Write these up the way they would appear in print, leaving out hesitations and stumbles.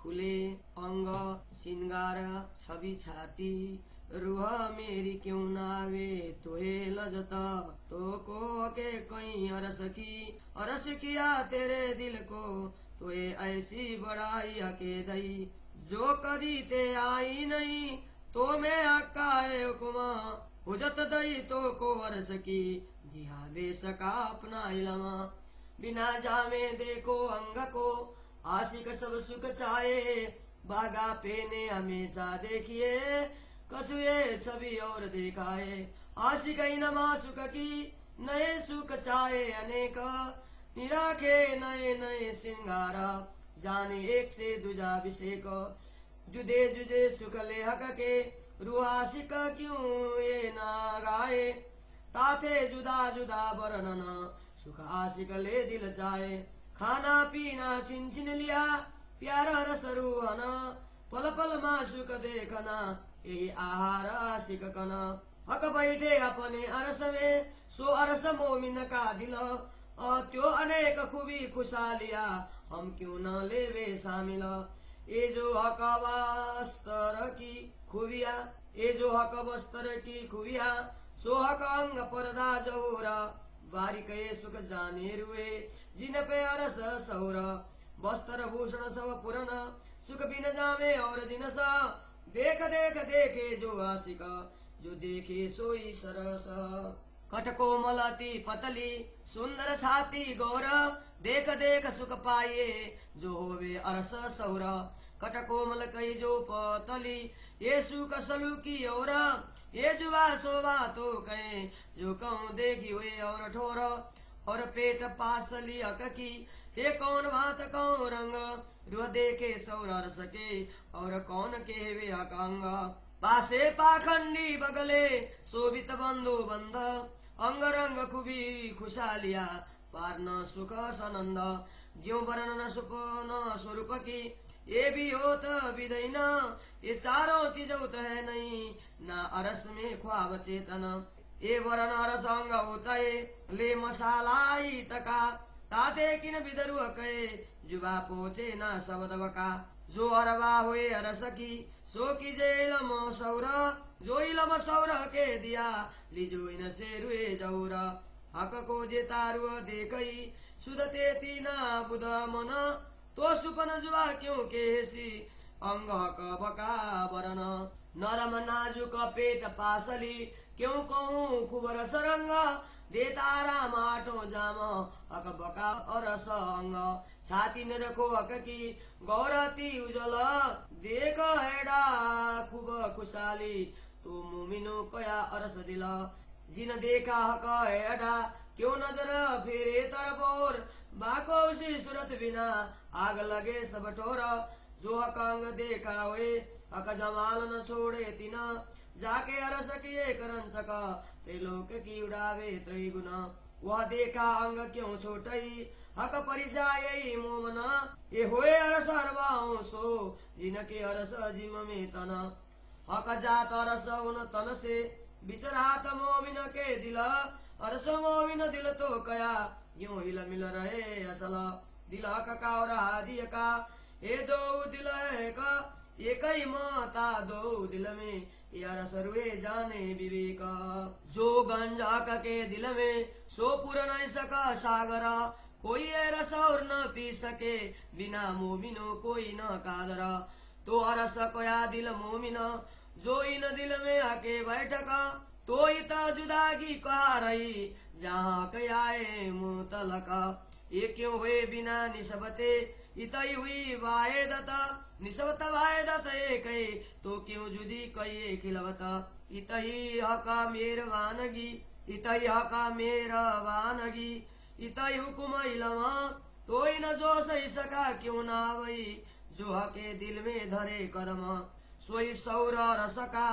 खुले अंग सिंगार छवि छाती रूह मेरी क्यों नावे तोहे लजत तो को के कहीं अरस किया तेरे दिल को तोहे ऐसी बड़ाई हके दई जो कदी ते आई नहीं तो मैं अक्काए हुक्मा हुजत दई तो को अरस की दिया बेसका अपना इलमा बिना जामे देखो अंग को आशिक सब सुख चाहे बागा पेने हमेशा देखिए कसुए छवि और दिखाए आशिक नमा सुख की नए सुख चाहे अनेक निराखे नए नए सिंगार जाने एक से दूजा अभिषेक जुदे जुदे सुख ले हक के रूह आशिक क्यों ये ना गाए ताथे जुदा जुदा वर्णन सुख आशिक ले दिल चाहे खाना पीना छिन छिन लिया प्यारा रस रूहन पल पल मा सुख देखना यही आहार आशिक कन हक बैठे अपने अरस में सो अरस मोमिन का दिल त्यो अनेक खूबी खुशालिया हम क्यों न लेवे शामिल ये जो हक वस्त्र की खूबिया ये जो हक वस्त्र की खूबिया सो हक अंग पर्दा जहोरा बारिक ये सुख जाने रुए जिन पे अरस सौर वस्त्र भूषण सब पुरन सुख बिन जामे और दिन सा देख देख देखे जो आशिक जो देखे सोई सरस कट कोमल अति पतली सुंदर छाती गौर देख देख सुख पाए जो होवे अरस सौर कट कोमल कई जो पतली ये सुख सलूकी और ये जुबा शोभा तो कहे जो कहूँ देखी हुए और ठोर और पेट पासली हक की ये कौन बात कौन रंग रुह देखे सौर सके और कौन के वे हकांग पासे पाखंडी बगले शोभित बंधु बंध अंग रंग खुबी खुशालिया पार न सुख सनंद ज्यो वर्णन सुपन स्वरूप की ये भी होत विदैन ये चारों चीज उत है नहीं ना अरस में ख्वाब चेतन ये वरण अरस अंग उतय ले मसालाई तका ताते किन बिदरु कहे जुबा पोचे ना शब्द बका जो अरवा हुए अरस की सो की जे इलम सौर जो इलम सौर के दिया लिजो इन से रुए जौर हक को जे तारु देखई सुदते तीना बुध मन तो सुपन जुबा क्यों केसी अंग हक बका वरन नरम नाजुक पेट पासली क्यों कहूँ खुबर सरंग दे तारा माटो जाम हक बका अरस अंग छाती न रखो हक की गौरती उजल देख हेडा खूब खुशाली तो मुमिनो कया अरस दिल जिन देखा हक हेडा क्यों नजर फेरे तरफ और बाको उसी सूरत बिना आग लगे सब ठोर जो हक अंग देखा हुए हक जमाल न छोड़े तिना जाके अरस किए करन सका त्रिलोक की उड़ावे त्रिगुण वह देखा अंग क्यों छोटई हक परिजाय मोमन ये होए अरस अरबाओ सो जिनके अरस जीव में तन हक जात अरस उन तन से बिचरात मोमिन के दिल अरस मोमिन दिल तो कया यूं हिल मिल रहे असल दिल हक का और हादिय का ये दो दिल का एक ही माता दो दिल में यार सर्वे जाने विवेक जो गंजा के दिल में सो पूरा नहीं सका सागर कोई रस और न पी सके बिना मोमिनो कोई न कादर तो अरस कोया दिल मोमिन जो इन दिल में आके बैठका तो इता जुदागी कहा रही जहाँ कयाए मुतलका ये क्यों हुए बिना निस्बते इतई हुई वायदत निस्बत वायदत एक तो क्यों जुदी कई खिलवत इतही हका मेर वानगी इतही हका मेर वानगी इतई हुकुम इलमा तो न जो सही सका क्यों ना वही जो हके दिल में धरे कदम सोई सौर रसका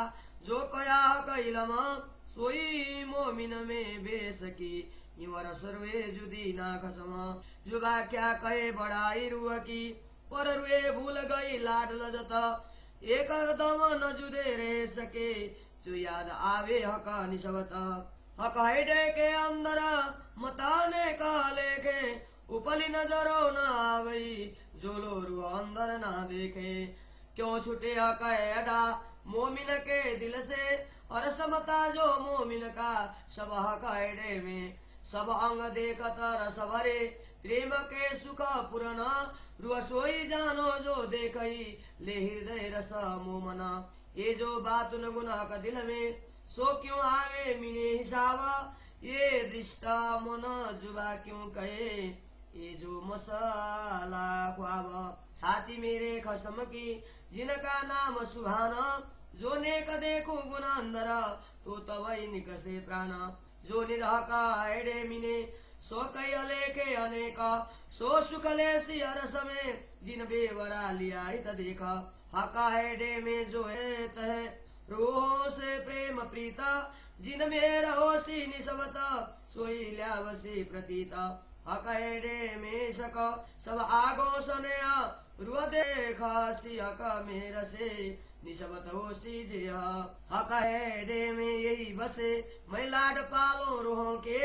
जो कया हक इलमा सोई मोमिन में बेसकी युवर सर्वे जुदी ना खसम जुबा क्या कहे बड़ाई रुआ की पर रुए भूल गई लाड लजत एकदम न जुदे रह सके जो याद आवे हक निस्बत हक हेडे के अंदर मताने का लेके उपली नजरो न आवई जो लो रूह अंदर ना देखे। क्यों छुटे कहे अडा मोमिन के दिल से, और समता जो मोमिन का सब हकड़े में। सब अंग देखत रस भरे, प्रेम के सुख पुरन। रूह सोई जानो जो देखई, ले हृदय रस मोमना। ये जो बात न गुना का दिल में, सो क्यों आवे मिने हिसाब। ये दृष्टा मन जुबा क्यों कहे, ये जो मसाला ख्वाब। छाती मेरे खसम की जिनका नाम सुभान, जो नेक देखो गुण अंदर, तो तवई निकसे प्राण। जो निरहका एडे मिने, सो कई अलेखे अनेक। सो सुख लेसी अरस में, जिन बेवरा लिया हित देखा। हका एडे में जो है तह, रोह से प्रेम प्रीता। जिन में रहोसी निसबत, सोई ल्यावसी प्रतीता। हका एडे में सक सब आगो सनया, रुआ देखा सी हका मेर से निशबत हो सी जिया। हका एडे में यही बसे, मैं लाड पालो रोह के।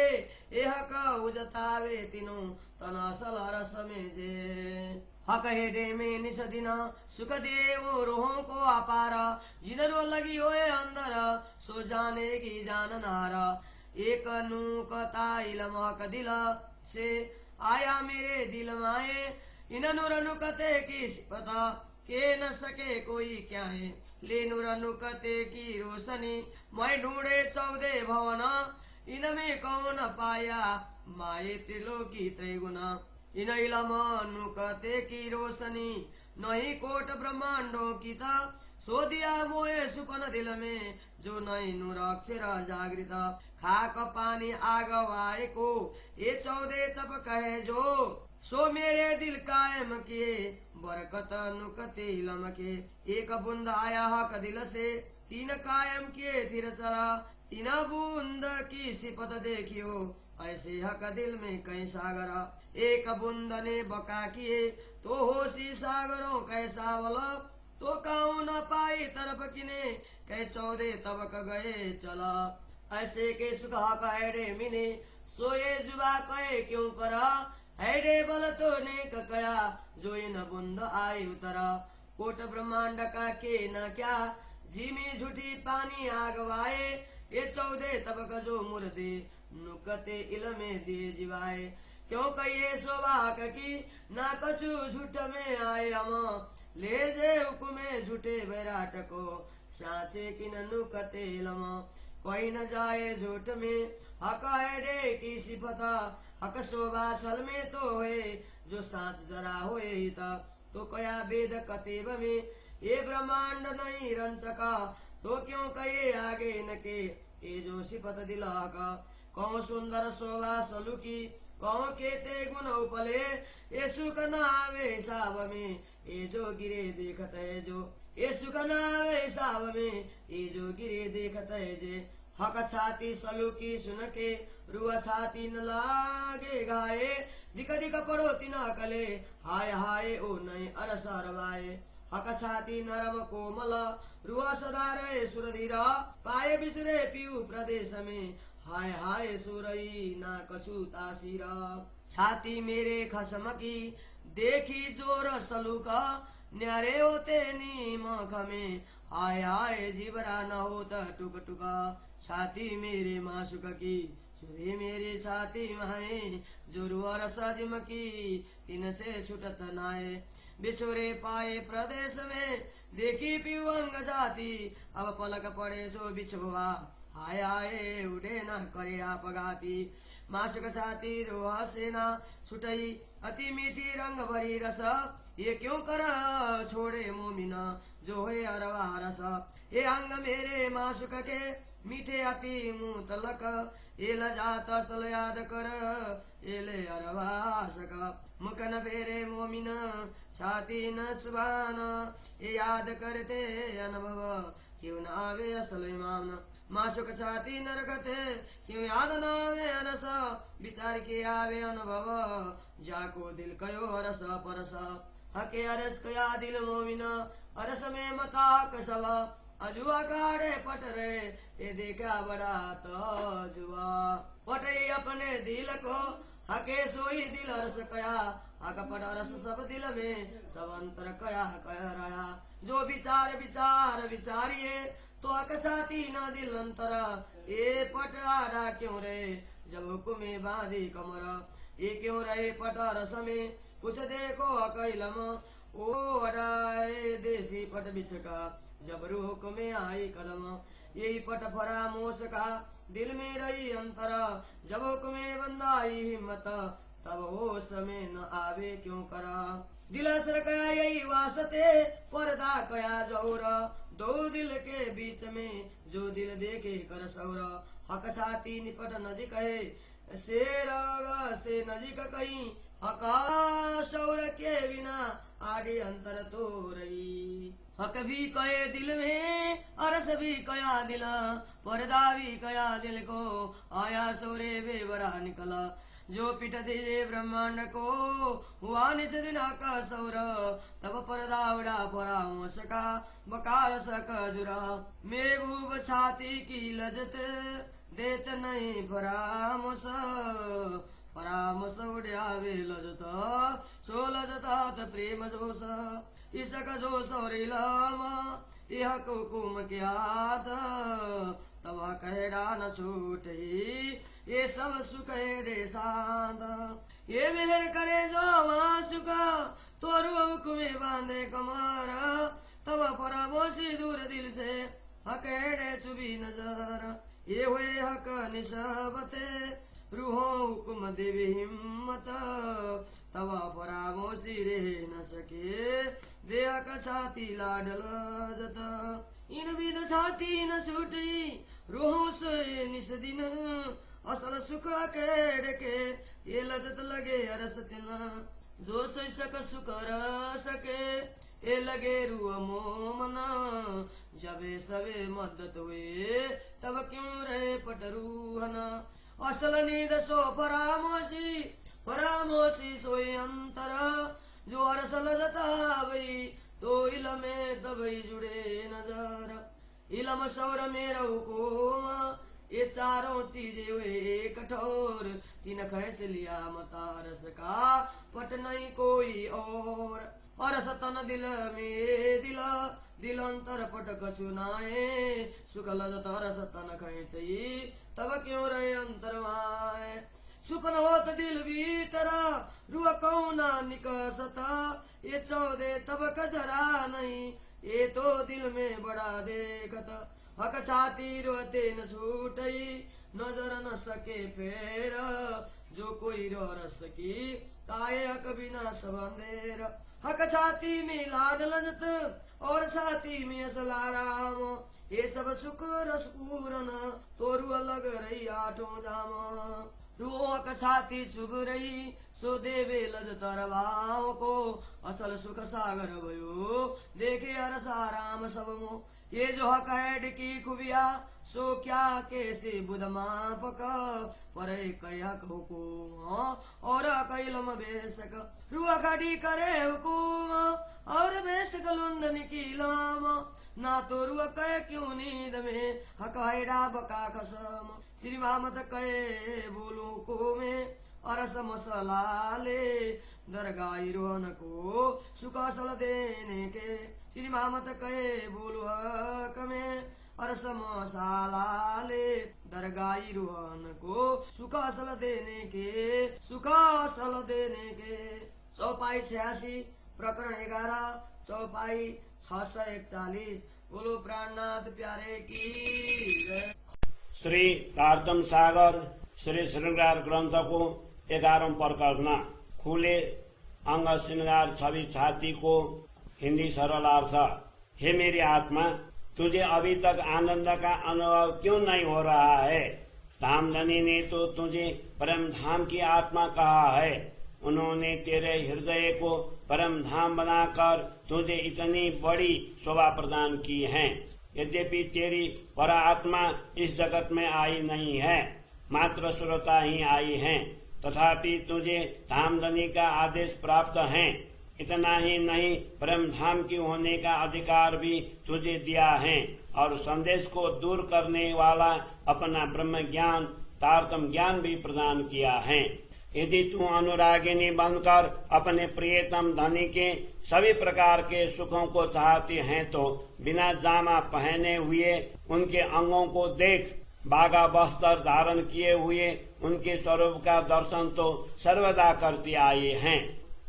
ए हका उजतावे तीनों तना सल रस में जे। हक हेडे में निस दिना सुख देव रोहों को अपारा। जिनरो लगी होए अंदर, सो जाने की जान नारा। एक नूक ताइलम हक दिल से, आया मेरे दिल माए। इन नुरनुकते की सिपता, के न सके कोई क्या है। ले नुरनुकते की रोशनी, मैं ढूंढे चौदे भवन। इनमें कौन पाया माये त्रिलोकी त्रैगुना। इन इलम नुकते की रोशनी, नहीं कोट ब्रह्मांडों की था। सो दिया मोए सुपन दिल में, जो नहीं नूर अक्षर जागृत। खाक पानी आग वाय को, ये चौदे तप कहे जो। सो मेरे दिल कायम किए, बरकत नुकते इलम के। एक बूंद आया हक दिल से, तीन कायम किए थिर चरा। इन बूंद की सिपत देखियो, ऐसे हक दिल में कई सागरा। एक बूंद ने बका किए, तो होशी सागरों कैसा बल। तो काऊ न पाई तरफ किने, कै चौदे तबक गए चला। ऐसे के सुख हक ऐडे मिने, सोए जुबा कहे क्यों करा। ऐडे बल तो नेक कया, जो इन बूंद आए उतरा। कोट ब्रह्मांड का के न क्या, जिमी झूठी पानी आगवाए। ये चौदे तबक जो मुर्दे, नुकते इल में दे जिवाए। क्यों कहिए सोबाक की, ना कछु झूठ में आए हम। ले जे हुकुमे झूठे बैराट को, सांसे किन नुकते इलम। कोई न जाए झूठ में, हक ऐडे की सिफता। हक शोभा सल में तो है, जो सांस जरा होए हिता। तो कया वेद कतेब में, ये ब्रह्मांड नहीं रंचका। तो क्यों कहे आगे न के, ये जो सिफत दिला का। कौन सुंदर शोभा सलु की, कौन केते गुण उपले। ये सुख न आवे हिसाब में, ये जो गिरे देखत है जो। ये सुख न आवे हिसाब में, ये जो गिरे देखत है जे। हक छाती सलु की सुन के, रुआ छाती न लागे गाए। दिक दिक पड़ो तिना कले, हाय हाय ओ नई अरस अरवाए। हक छाती नरम कोमल, रुआ सदा रहे सुरधीरा। पाए बिसरे पीऊ प्रदेश में, हाय हाय सुरई ना कछु तासीरा। छाती मेरे खसम की, देखी जोर सलूका। न्यारे होते नीमख में, हाय हाय जीवरा न होता टुक टुका। छाती मेरे मासुक की, सुरे मेरी छाती माए। जो रुअर सजम की, तिन से छुटत नाए। बिछोरे पाए प्रदेश में, देखी पीऊ अंग जाती। अब पलक पड़े सो बिछोआ, हाय हाय उड़े न करे आप गाती। मासुक छाती रोह सेना, छुटई अति मीठी रंग भरी रस। ये क्यों कर छोड़े मोमिना, जो है अरवा रस। ये अंग मेरे मासुक के, मीठे अति मुंह तलक। ये लजात सल याद कर, ये ले अरवासक। मुख न फेरे मोमिन, छाती न सुबान। ये याद करते अनुभव, क्यों न आवे असल इमाम। मासुक छाती न रखते, क्यों याद न आवे अरस। विचार के आवे अनुभव, जाको दिल कयो अरस परस। हके अरस कया दिल मोमिन, अरस में मता कसब। अजुआ काड़े पट रे, ये देखा बड़ा तो जुआ। पटई अपने दिल को, हके सोई दिल अरस कया। अकपट रस सब दिल में सब अंतर कया कह रहा। जो विचार विचार विचारिए तो अकसाती न दिल अंतर। ये पट आड़ा क्यों रहे जब हुक्मे बांधी कमर। ये क्यों रहे पट रस में कुछ देखो अकैलम। ओ अडाए देसी पट बिचका जब रूह में आई कदम। यही पट फरामोश का दिल में रही अंतर। जब हुक्मे बंदाई हिम्मत तब होश में न आवे क्यों करा। दिल असर कया यही वास्ते पर्दा कया जौर। दो दिल के बीच में जो दिल देखे कर सौर। हक साथी निपट नजीक है शेर से नजीक कहीं। हका सौर के बिना आगे अंतर तो रही। हक भी कहे दिल में अरस भी कया दिल। पर्दा भी कया दिल को आया सौरे बेबरा निकला। जो पिट दे ब्रह्मांड को हुआ निस दिन का सौर। तब पर्दा उड़ा परामर्श का बकार सक जुरा। मेघूब छाती की लजत देत नहीं परामर्श। परामर्श उड़ावे लजत सो लजतात प्रेम जोश। इसक जो सौरी लामा यह हुकुम क्यात। तब कहरा न छूट ये सब सुख रे शांत। ये मेहर करे जो वहाँ सुख तोरु हुक्मे बांधे कमर। तब परामोशी दूर दिल से हकेड़े चुभी नजर। ये हुए हक निशबते रूहो हुक्म देवी हिम्मत। तब परामोशी रह न सके देह का छाती लाडल जत। इन बिन छाती न छूटी रूहों से निस दिन। असल सुख केड़ के ये लजत लगे अरस तिन। जो सक सुख रस के ये लगे रूह मोमन। जबे सबे मदत हुए तब क्यों रहे पटरूहन। असल नींद सो परामोशी परामोशी सोई अंतर। जो अरस लजता वही तो इलमे तबई जुड़े नजर। इलम सौर मेरा हुकुम ये चारों चीजें हुए कठोर। तीन खैस लिया मता रस का पट नहीं कोई और। अरस तन दिल में दिल अंतर पटक सुनाए। सुख लजत रस तन खैचई तब क्यों रहे अंतर माए। सुपन होत दिल भीतर रुआ कौना निकसता। ये चौदे तब कजरा नहीं ये तो दिल में बड़ा देखत। हक छाती रोते न छूटई नजर न सके फेर। जो कोई रो रस की ताए हक बिना सब अंधेर। हक छाती में लाड लजत और छाती में असलाराम। ये सब सुख रस पूरन तोरु अलग रही आठों धाम। रूह छाती शुभ रही सो देवे लजतर भाव को। असल सुख सागर भयो देखे अरसा राम सब मो। ये जो हक ऐड की खुबिया सो क्या कैसे बुध मापक। पर कयक हुकुम और कैलम बेसक। रूह खड़ी करे हुकुम और बेसक लुंडन की लाम। ना तो रूह कह क्यों नींद में हक हैडा बका कसम। श्री मामत कहे बोलू को में अरस मसलाले दरगाई रोहन को सुखासल देने के। श्री मामत कहे बोलू हक में अरस मसालाले दरगाई रोहन को सुखासल देने के। सुखासल देने के। चौपाई 86 प्रकरण 11 चौपाई 641। बोलो प्राणनाथ प्यारे की जय। श्री तारतम सागर श्री श्रृंगार ग्रंथ को 11वां प्रकरण खुले अंग श्रृंगार छवि छाती को हिंदी सरल अर्थ। हे मेरी आत्मा तुझे अभी तक आनंद का अनुभव क्यों नहीं हो रहा है। धामधनी ने तो तुझे परम धाम की आत्मा कहा है। उन्होंने तेरे हृदय को परम धाम बनाकर तुझे इतनी बड़ी शोभा प्रदान की है। यद्यपि तेरी परा आत्मा इस जगत में आई नहीं है मात्र श्रोता ही आई है। तथापि तुझे धामधनी का आदेश प्राप्त है। इतना ही नहीं परम धाम की होने का अधिकार भी तुझे दिया है और संदेश को दूर करने वाला अपना ब्रह्म ज्ञान तारतम ज्ञान भी प्रदान किया है। यदि तू अनुरागिनी बनकर अपने प्रियतम धनी के सभी प्रकार के सुखों को चाहती है तो बिना जामा पहने हुए उनके अंगों को देख, बागा वस्त्र धारण किए हुए उनके स्वरूप का दर्शन तो सर्वदा करती आई हैं,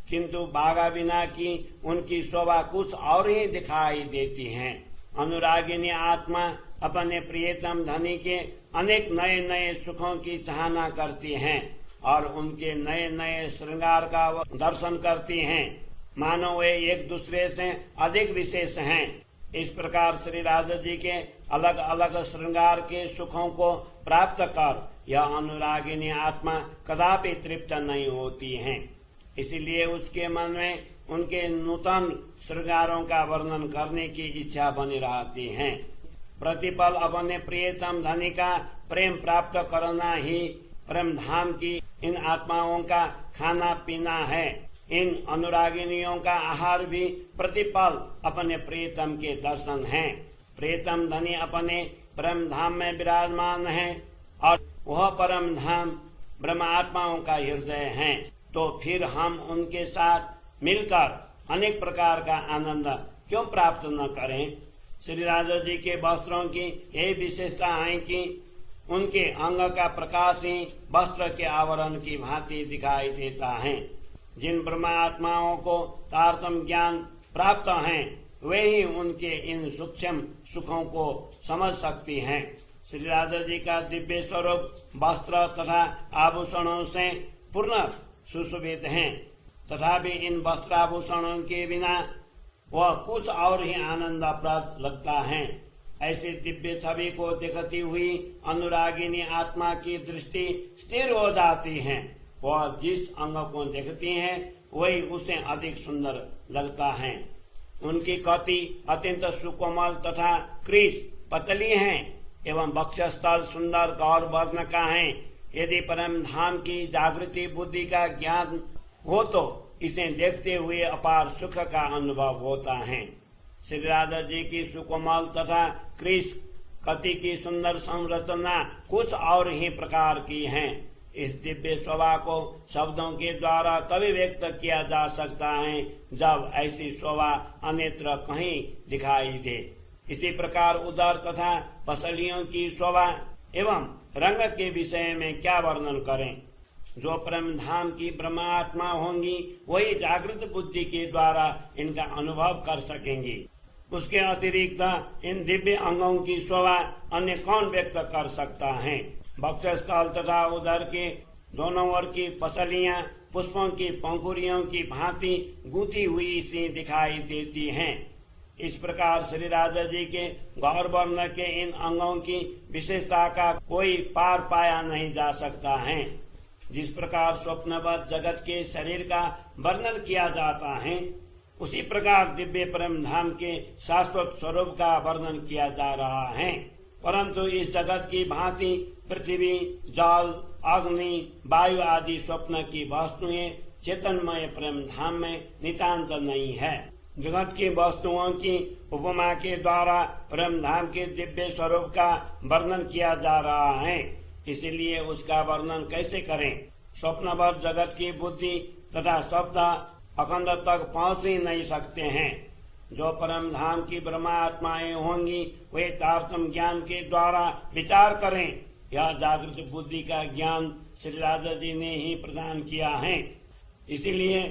किंतु बागा बिना की उनकी शोभा कुछ और ही दिखाई देती है। अनुरागिनी आत्मा अपने प्रियतम धनी के अनेक नए नए सुखों की चाहना करती हैं और उनके नए नए श्रृंगार का दर्शन करती हैं, मानो वे एक दूसरे से अधिक विशेष हैं। इस प्रकार श्री राधा जी के अलग अलग श्रृंगार के सुखों को प्राप्त कर यह अनुरागिनी आत्मा कदापि तृप्त नहीं होती है। इसलिए उसके मन में उनके नूतन श्रृंगारों का वर्णन करने की इच्छा बनी रहती है। प्रतिपल अपने प्रियतम धनी का प्रेम प्राप्त करना ही प्रेम धाम की इन आत्माओं का खाना पीना है। इन अनुरागिनियों का आहार भी प्रतिपल अपने प्रियतम के दर्शन है। प्रियतम धनी अपने परम धाम में विराजमान है और वह परम धाम ब्रह्म आत्माओं का हृदय है, तो फिर हम उनके साथ मिलकर अनेक प्रकार का आनंद क्यों प्राप्त न करें। श्री राधा जी के वस्त्रों की यही विशेषता है कि उनके अंग का प्रकाश ही वस्त्र के आवरण की भांति दिखाई देता है। जिन ब्रह्म आत्माओं को तारतम्य ज्ञान प्राप्त है वे ही उनके इन सूक्ष्म सुखों को समझ सकती हैं। श्री राधा जी का दिव्य स्वरूप वस्त्र तथा आभूषणों से पूर्ण सुशोभित हैं, तथापि इन वस्त्राभूषणों के बिना वह कुछ और ही आनंदप्रद लगता है। ऐसे दिव्य छवि को देखती हुई अनुरागिनी आत्मा की दृष्टि स्थिर हो जाती है। वह जिस अंग को देखती है वही उसे अधिक सुंदर लगता है। उनकी कटी अत्यंत सुकोमल तथा क्रीस पतली है एवं वक्षस्थल सुंदर गौर वर्ण का है। यदि परम धाम की जागृति बुद्धि का ज्ञान हो तो इसे देखते हुए अपार सुख का अनुभव होता है। श्री राधा जी की सुकोमल तथा क्रीस कति की सुंदर संरचना कुछ और ही प्रकार की है। इस दिव्य शोभा को शब्दों के द्वारा तभी व्यक्त किया जा सकता है जब ऐसी शोभा अन्यत्र कहीं दिखाई दे। इसी प्रकार उदर तथा पसलियों की शोभा एवं रंग के विषय में क्या वर्णन करें। जो परम धाम की ब्रह्मात्मा होंगी वही जागृत बुद्धि के द्वारा इनका अनुभव कर सकेंगी। उसके अतिरिक्त इन दिव्य अंगों की शोभा अन्य कौन व्यक्त कर सकता है। वक्षस्थल तथा उदर के दोनों ओर की पसलियां पुष्पों की पंखुड़ियों की भांति गूंथी हुई सी दिखाई देती हैं। इस प्रकार श्री राधा जी के गौर वर्ण के इन अंगों की विशेषता का कोई पार पाया नहीं जा सकता है। जिस प्रकार स्वप्नवत जगत के शरीर का वर्णन किया जाता है उसी प्रकार दिव्य परम धाम के शाश्वत स्वरूप का वर्णन किया जा रहा है। परंतु इस जगत की भांति पृथ्वी, जल, अग्नि, वायु आदि स्वप्न की वस्तुएं चेतनमय परम धाम में नितांत नहीं है। जगत की वस्तुओं की उपमा के द्वारा परम धाम के दिव्य स्वरूप का वर्णन किया जा रहा है, इसलिए उसका वर्णन कैसे करें। स्वप्नवत जगत की बुद्धि तथा शब्द अखंड तक पहुंच ही नहीं सकते हैं। जो परम धाम की ब्रह्मात्माएं होंगी वे तारतम्य ज्ञान के द्वारा विचार करें। यह जागृत बुद्धि का ज्ञान श्री राधा जी ने ही प्रदान किया है। इसीलिए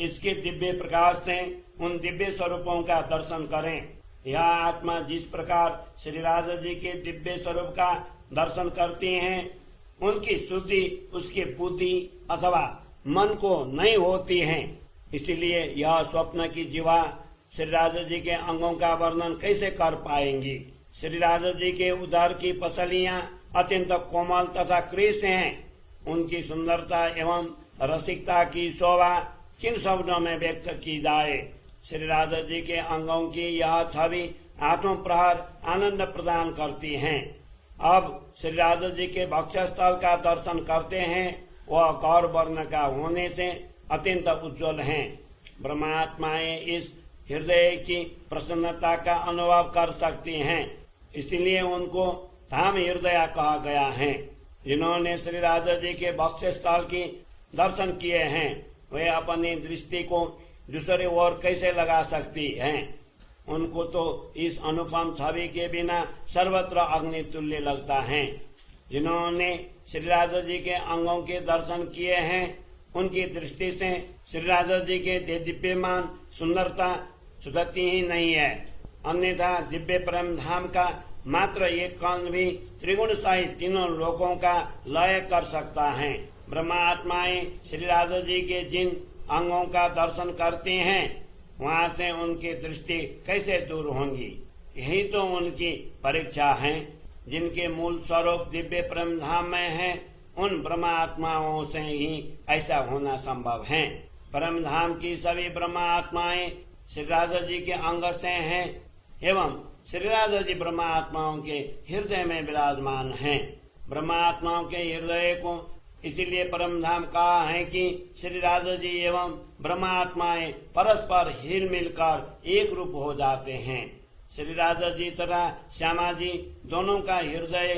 इसके दिव्य प्रकाश से उन दिव्य स्वरूपों का दर्शन करें। यह आत्मा जिस प्रकार श्री राधा जी के दिव्य स्वरूप का दर्शन करती हैं उनकी शुद्धि उसकी बुद्धि अथवा मन को नहीं होती है। इसलिए यह स्वप्न की जीवा श्री राधा जी के अंगों का वर्णन कैसे कर पाएंगी। श्री राधा जी के उदर की पसलियां अत्यंत कोमल तथा क्रीस हैं। उनकी सुंदरता एवं रसिकता की शोभा किन शब्दों में व्यक्त की जाए। श्री राधा जी के अंगों की यह छवि आठों प्रहर आनंद प्रदान करती हैं। अब श्री राधा जी के वक्षस्थल का दर्शन करते हैं। वह गौर वर्ण का होने से अत्यंत उज्जवल हैं। ब्रह्मात्माएं इस हृदय की प्रसन्नता का अनुभव कर सकती हैं, इसलिए उनको धाम हृदय कहा गया है। जिन्होंने श्री राधा जी के वक्षस्थल की दर्शन किए हैं वे अपनी दृष्टि को दूसरी ओर कैसे लगा सकती हैं। उनको तो इस अनुपम छवि के बिना सर्वत्र अग्नि तुल्य लगता है। जिन्होंने श्री राधा जी के अंगों के दर्शन किए हैं उनकी दृष्टि से श्री राधा जी के दिव्यमान सुंदरता सुधरती ही नहीं है, अन्यथा दिव्य परम धाम का मात्र एक कण भी त्रिगुण सहित तीनों लोकों का लय कर सकता है। ब्रह्मात्माएं श्री राधा जी के जिन अंगों का दर्शन करते हैं वहां से उनकी दृष्टि कैसे दूर होंगी। यही तो उनकी परीक्षा है। जिनके मूल स्वरूप दिव्य परम धाम में है उन ब्रह्मात्माओं से ही ऐसा होना संभव है। परम धाम की सभी ब्रह्मात्माएं श्री राधा जी के अंग से हैं एवं श्री राधा जी ब्रह्मात्माओं के हृदय में विराजमान हैं। ब्रह्मात्माओं के हृदय को इसीलिए परम धाम कहा है कि श्री राधा जी एवं ब्रह्मात्माएं परस्पर हिल मिलकर एक रूप हो जाते हैं। श्री राधा जी तथा श्यामा जी दोनों का हृदय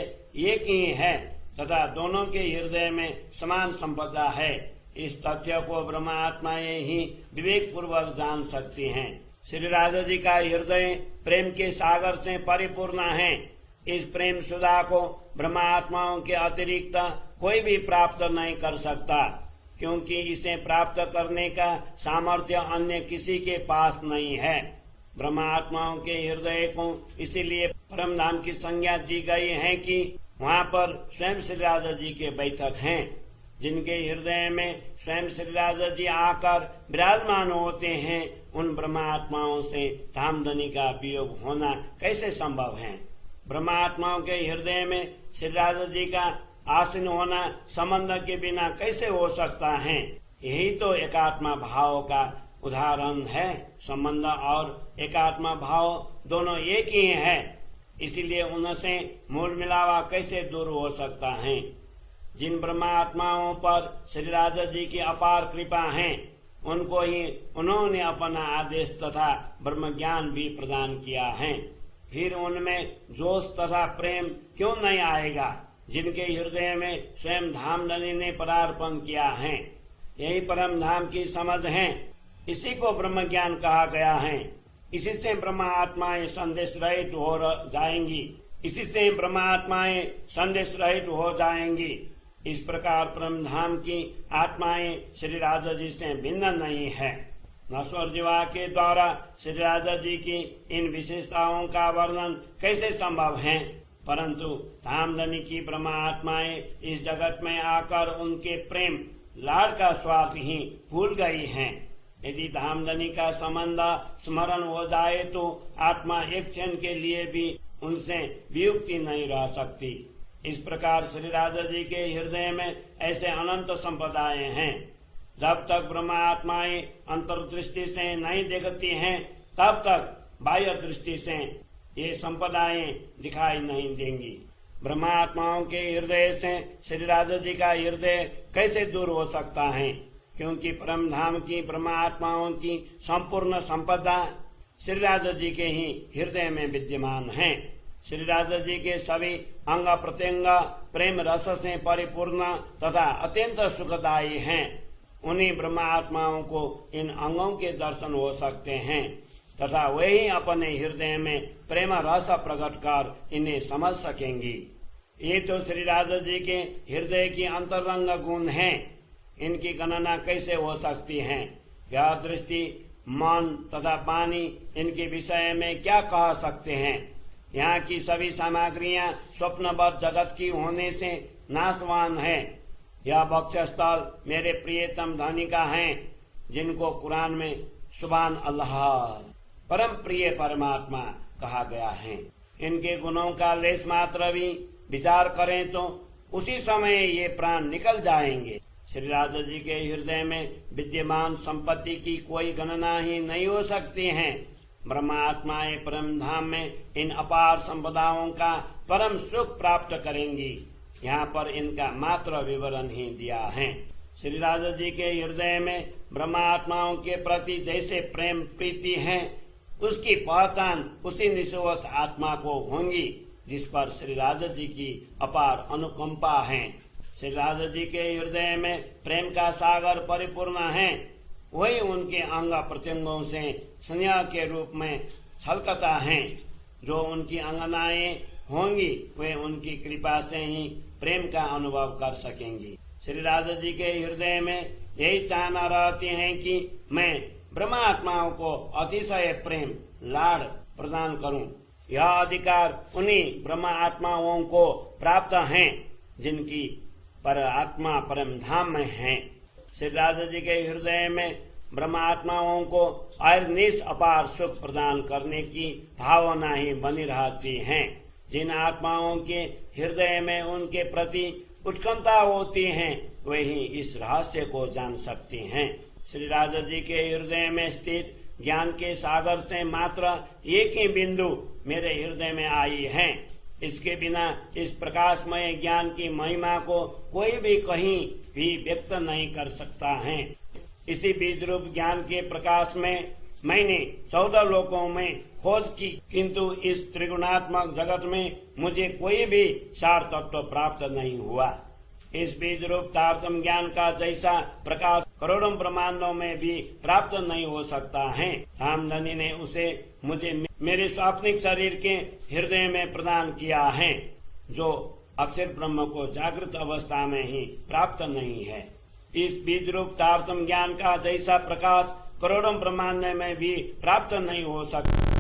एक ही है तथा दोनों के हृदय में समान संपदा है। इस तथ्य को ब्रह्मात्माएं ही विवेक पूर्वक जान सकती हैं। श्री राधा जी का हृदय प्रेम के सागर से परिपूर्ण है। इस प्रेम सुधा को ब्रह्मात्माओं के अतिरिक्त कोई भी प्राप्त नहीं कर सकता, क्योंकि इसे प्राप्त करने का सामर्थ्य अन्य किसी के पास नहीं है। ब्रह्मात्माओं के हृदय को इसीलिए परम धाम की संज्ञा दी गई है कि वहाँ पर स्वयं श्री राधा जी के बैठक हैं। जिनके हृदय में स्वयं श्री राधा जी आकर विराजमान होते हैं उन ब्रह्मात्माओं से धामधनी का वियोग होना कैसे संभव है। ब्रह्मात्माओं के हृदय में श्री राधा जी का आसीन होना संबंध के बिना कैसे हो सकता है। यही तो एकात्मा भाव का उदाहरण है। संबंध और एकात्मा भाव दोनों एक ही है, इसीलिए उनसे मूल मिलावा कैसे दूर हो सकता है। जिन ब्रह्मात्माओं पर श्री राधा जी की अपार कृपा है उनको ही उन्होंने अपना आदेश तथा ब्रह्म ज्ञान भी प्रदान किया है। फिर उनमें जोश तथा प्रेम क्यों नहीं आएगा जिनके हृदय में स्वयं धामधनी ने पदार्पण किया है। यही परम धाम की समझ है। इसी को ब्रह्म ज्ञान कहा गया है। इसी से ब्रह्मात्माएं संदेश रहित हो जाएंगी। इसी से ब्रह्मात्माएं संदेश रहित हो जाएंगी। इस प्रकार परम धाम की आत्माएं श्री राधा जी से भिन्न नहीं है। नश्वर जीवा के द्वारा श्री राधा जी की इन विशेषताओं का वर्णन कैसे संभव है, परंतु धामधनी की ब्रह्मात्माएं इस जगत में आकर उनके प्रेम लाड का स्वाद ही भूल गई हैं। यदि धामधनी का संबंध स्मरण हो जाए तो आत्मा एक क्षण के लिए भी उनसे वियुक्ति नहीं रह सकती। इस प्रकार श्री राधा जी के हृदय में ऐसे अनंत संपदाएं हैं। जब तक ब्रह्मात्माएं अंतर्दृष्टि से नहीं देखती हैं तब तक बाह्य दृष्टि से ये संपदाएं दिखाई नहीं देंगी। ब्रह्मात्माओं के हृदय से श्री राधा जी का हृदय कैसे दूर हो सकता है, क्योंकि परम धाम की ब्रह्मात्माओं की संपूर्ण संपदा श्री राधा जी के ही हृदय में विद्यमान है। श्री राधा जी के सभी अंग प्रत्यंग प्रेम रस से परिपूर्ण तथा अत्यंत सुखदायी हैं। उन्हीं ब्रह्मात्माओं को इन अंगों के दर्शन हो सकते हैं तथा वही अपने हृदय में प्रेम रस प्रकट कर इन्हें समझ सकेंगी। ये तो श्री राधा जी के हृदय की अंतरंग गुण हैं। इनकी गणना कैसे हो सकती है। यह दृष्टि मन तथा पानी इनके विषय में क्या कह सकते हैं। यहाँ की सभी सामग्रियां स्वप्नबद्ध जगत की होने से नाशवान है। यह वक्षस्थल मेरे प्रियतम धनी का है, जिनको कुरान में सुभान अल्लाह परम प्रिय परमात्मा कहा गया है। इनके गुणों का लेस मात्र भी विचार करें तो उसी समय ये प्राण निकल जाएंगे। श्री राधा जी के हृदय में विद्यमान संपत्ति की कोई गणना ही नहीं हो सकती है। ब्रह्मात्माएं परम धाम में इन अपार संपदाओं का परम सुख प्राप्त करेंगी। यहाँ पर इनका मात्र विवरण ही दिया है। श्री राधा जी के हृदय में ब्रह्मात्माओं के प्रति जैसे प्रेम प्रीति है, उसकी पहचान उसी निस्वार्थ आत्मा को होंगी जिस पर श्री राधा जी की अपार अनुकंपा है। श्री राधा जी के हृदय में प्रेम का सागर परिपूर्ण है। वही उनके अंग प्रत्यंगों से स्नेह के रूप में छलकता है। जो उनकी अंगनाएं होंगी वे उनकी कृपा से ही प्रेम का अनुभव कर सकेंगी। श्री राधा जी के हृदय में यही चाहना रहती है कि मैं ब्रह्मात्माओं को अतिशय प्रेम लाड़ प्रदान करूं। यह अधिकार उन्हीं ब्रह्म आत्माओं को प्राप्त है जिनकी पर आत्मा परम धाम में है। श्री राधा जी के हृदय में ब्रह्म आत्माओं को अनिश अपार सुख प्रदान करने की भावना ही बनी रहती है। जिन आत्माओं के हृदय में उनके प्रति उत्कंठा होती है वही इस रहस्य को जान सकती हैं। श्री राधा जी के हृदय में स्थित ज्ञान के सागर से मात्र एक ही बिंदु मेरे हृदय में आई है। इसके बिना इस प्रकाशमय ज्ञान की महिमा को कोई भी कहीं भी व्यक्त नहीं कर सकता है। इसी बीज रूप ज्ञान के प्रकाश में मैंने 14 लोकों में खोज की, किंतु इस त्रिगुणात्मक जगत में मुझे कोई भी सार तत्व प्राप्त नहीं हुआ। इस बीज रूप तारतम ज्ञान का जैसा प्रकाश करोड़ों ब्रह्मांडों में भी प्राप्त नहीं हो सकता है। धामधनी ने उसे मुझे मेरे स्वाप्निक शरीर के हृदय में प्रदान किया है, जो अक्षर ब्रह्म को जागृत अवस्था में ही प्राप्त नहीं है। इस बीज रूप तारतम ज्ञान का जैसा प्रकाश करोड़ों ब्रह्मांड में भी प्राप्त नहीं हो सकता।